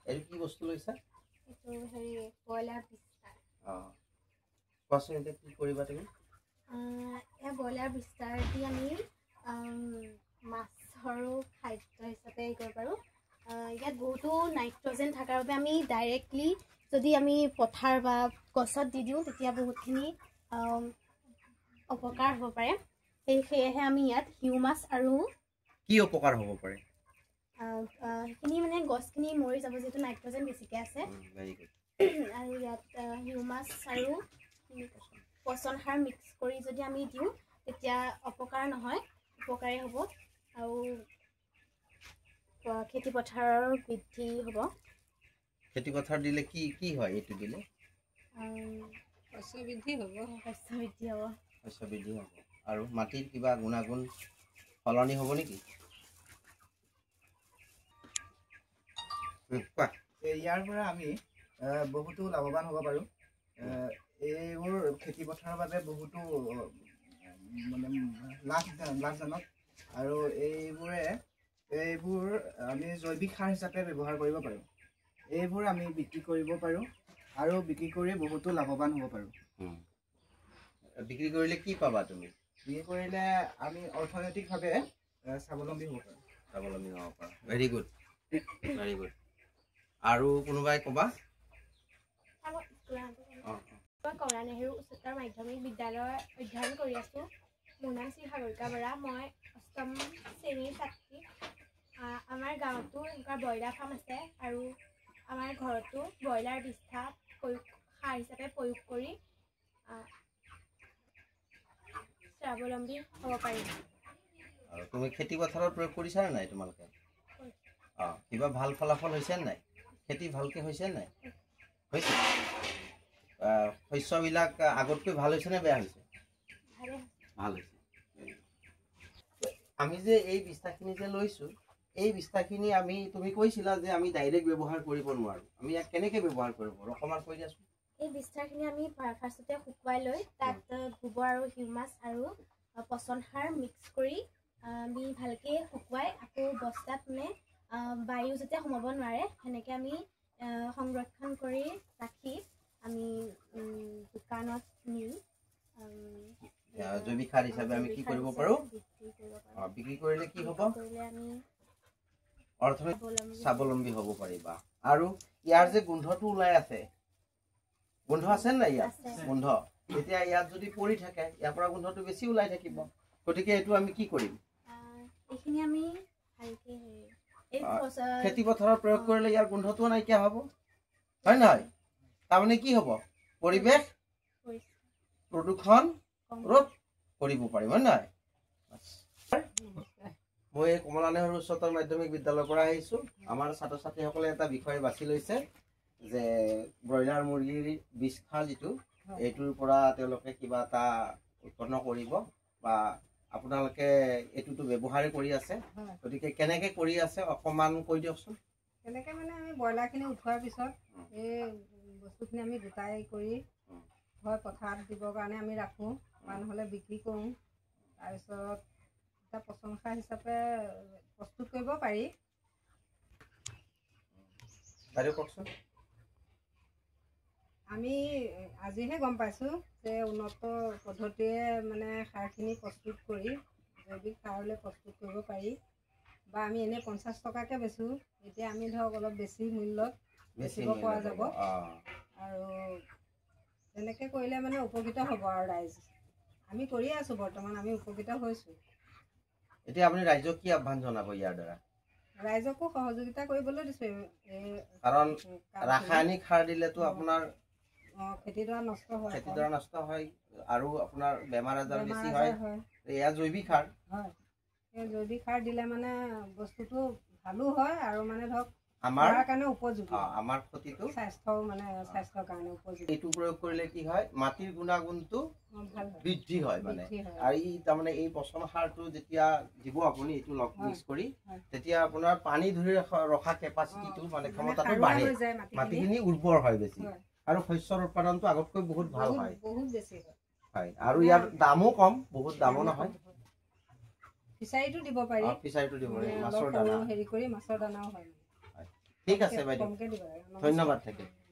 এৰ কি বস্তু লৈছা এটো হেৰি ব্ৰইলাৰ বিস্তাৰ কোৱাচোন এতিয়া কি কৰিবা তুমি এই ব্ৰইলাৰ বিস্তাৰ দি আমি মাছৰো খাদ্য হিচাপে কৰিব পাৰোঁ ইয়াত বহুতো নাইট্ৰজেন থকাৰ বাবে আমি ডাইৰেক্টলি যদি আমি পথাৰ বা গছত দি দিওঁ তেতিয়া বহুতখিনি অপকাৰ হ'ব পাৰে সেয়েহে আমি ইয়াত হিউমাছ আৰু কি অপকাৰ হ'ব পাৰে সেইখিনি মানে গছখিনি মৰি যাব যিহেতু নাইট্ৰজেন বেছিকৈ আছে আৰু ইয়াত হিউমাছ আৰু পচন সাৰ মিক্স কৰি যদি আমি দিওঁ তেতিয়া অপকাৰ নহয় উপকাৰেই হ'ব আৰু খেতি পথাৰৰ বৃদ্ধি হ'ব খেতি পথাৰ দিলে কি কি হয় এইটো দিলে শস্য বৃদ্ধি হ'ব আৰু মাটিৰ কিবা গুণাগুণ সলনি হ'ব নেকি ইয়াৰ পৰা আমি বহুতো লাভৱান হ'ব পাৰোঁ এইবোৰ খেতি পথাৰৰ বাবে বহুতো মানে লাভজনক আৰু এইবোৰ আমি জৈৱিক সাৰ হিচাপে ব্যৱহাৰ কৰিব পাৰোঁ এইবোৰ আমি বিক্ৰী কৰিব পাৰোঁ আৰু বিক্ৰী কৰি বহুতো লাভৱান হ'ব পাৰোঁ বিক্ৰী কৰিলে কি পাবা তুমি বিক্ৰী কৰিলে আমি অৰ্থনৈতিকভাৱে স্বাৱলম্বী হ'ব পাৰোঁ ভেৰি গুড আৰু কোনোবাই ক'বা মই কমলা নেহেৰু উচ্চতৰ মাধ্যমিক বিদ্যালয়ৰ অধ্যয়ন কৰি আছোঁ মোৰ নাম শ্ৰী সাগৰিকা বৰা মই ৮ম শ্ৰেণীৰ ছাত্ৰী আমাৰ গাঁৱতো এনেকুৱা ব্ৰইলাৰ ফাৰ্ম আছে আৰু আমাৰ ঘৰতো ব্ৰইলাৰ বিষ্ঠা সাৰ হিচাপে প্ৰয়োগ কৰি স্বাৱলম্বী হ'ব পাৰিম আৰু তুমি খেতি পথাৰত প্ৰয়োগ কৰিছানে নাই তোমালোকে কিবা ভাল ফলাফল হৈছে নাই খেতি ভালকৈ হৈছে নাই হৈছে শস্যবিলাক আগতকৈ ভাল হৈছে নে বেয়া হৈছে ভাল হৈছে আমি যে এই বিষ্ঠাখিনি যে লৈছোঁ এই বিষ্ঠাখিনি আমি তুমি কৈছিলা যে আমি ডাইৰেক্ট ব্যৱহাৰ কৰিব নোৱাৰোঁ আমি ইয়াক কেনেকৈ ব্যৱহাৰ কৰিব পাৰোঁ অকণমান কৈ দিয়াচোন এই বিষ্ঠাখিনি আমি ফাৰ্ষ্টতে শুকুৱাই লৈ তাত গোবৰ আৰু হিউমাছ আৰু পচন সাৰ মিক্স কৰি আমি ভালকৈ শুকুৱাই আকৌ বস্তাত মানে বায়ু যাতে সোমাব নোৱাৰে সেনেকৈ আমি সংৰক্ষণ কৰি ৰাখি আমি দোকানত নি জৈৱিক সাৰ হিচাপে আমি কি কৰিব পাৰোঁ বিক্ৰী কৰিলে কি হ'ব অৰ্থনৈতিক স্বাৱলম্বী হ'ব পাৰিবা আৰু ইয়াৰ যে গোন্ধটো ওলাই আছে গোন্ধ আছে নাই ইয়াত গোন্ধ এতিয়া ইয়াত যদি পৰি থাকে ইয়াৰ পৰা গোন্ধটো বেছি ওলাই থাকিব গতিকে এইটো আমি কি কৰিম এইখিনি আমি খেতি পথাৰত প্ৰয়োগ কৰিলে ইয়াৰ গোন্ধটো নাইকিয়া হ'ব হয় নহয় তাৰমানে কি হ'ব পৰিৱেশ প্ৰদূষণ ৰোধ কৰিব পাৰিম হয় নহয় মই কমলা নেহেৰু উচ্চতৰ মাধ্যমিক বিদ্যালয়ৰ পৰা আহিছোঁ আমাৰ ছাত্ৰ ছাত্ৰীসকলে এটা বিষয় বাছি লৈছে যে ব্ৰইলাৰ মুৰ্গীৰ বিষ্ঠা যিটো এইটোৰ পৰা তেওঁলোকে কিবা এটা উৎপন্ন কৰিব বা আপোনালোকে এইটোতো ব্যৱহাৰে কৰি আছে গতিকে কেনেকৈ কৰি আছে অকণমান কৈ দিয়কচোন কেনেকৈ মানে আমি ব্ৰইলাৰখিনি উঠোৱাৰ পিছত এই বস্তুখিনি আমি গোটাই কৰি হয় পথাৰত দিবৰ কাৰণে আমি ৰাখোঁ বা নহ'লে বিক্ৰী কৰোঁ তাৰপিছত এটা পচন সাৰ হিচাপে প্ৰস্তুত কৰিব পাৰি কওকচোন আমি আজিহে গম পাইছোঁ যে উন্নত পদ্ধতিৰে মানে সাৰখিনি প্ৰস্তুত কৰি জৈৱিক সাৰলৈ প্ৰস্তুত কৰিব পাৰি বা আমি এনেই 50 টকাকৈ বেচোঁ এতিয়া আমি ধৰক অলপ বেছি মূল্যত বেচিব পৰা যাব আৰু তেনেকৈ কৰিলে মানে উপকৃত হ'ব আৰু ৰাইজ আমি কৰিয়ে আছোঁ বৰ্তমান আমি উপকৃত হৈছোঁ এতিয়া আপুনি ৰাইজক কি আহ্বান জনাব ইয়াৰ দ্বাৰা ৰাইজকো সহযোগিতা কৰিবলৈ দিছোঁ কাৰণ ৰাসায়নিক সাৰ দিলেতো আপোনাৰ খেতিডৰা নষ্ট হয় আৰু আপোনাৰ বেমাৰ আজাৰ বেছি হয় এয়া জৈৱিক সাৰ হয় এই জৈৱিক সাৰ দিলে মানে বস্তুটো ভালো হয় আৰু মানে ধৰক আমাৰ খোৱাৰ কাৰণে উপযোগী আমাৰ খেতিটো স্বাস্থ্যৰ মানে স্বাস্থ্যৰ কাৰণে উপযোগী এইটো প্ৰয়োগ কৰিলে কি হয় মাটিৰ গুণাগুণটো ভাল হয় বৃদ্ধি হয় মানে বৃদ্ধি হয়। আৰু ই তাৰমানে এই পচন সাৰটো যেতিয়া দিব আপুনি এইটো লগ হয়, মিক্স কৰি হয়। তেতিয়া আপোনাৰ পানী ধৰি ৰখা কেপাচিটিটো মানে ক্ষমতাটো সাৰুৱা বাঢ়ে হৈ যায় মাটিখিনি। মাটিখিনি উৰ্বৰ হয় বেছি হয়। আৰু শস্যৰ উৎপাদনটো আগতকৈ বহুত ভাল হয় বহুত বেছি হয় হয় আৰু ইয়াৰ দামো কম বহুত দামো নহয় ফিচাৰীটো দিব পাৰি ফিচাৰীটো দিব মানে অলপ মাছৰ সৰু দানা হেৰি কৰি মাছৰ দানাও হয় ঠিক আছে বাইদেউ কমকে দিব লাগে ধন্যবাদ থাকিল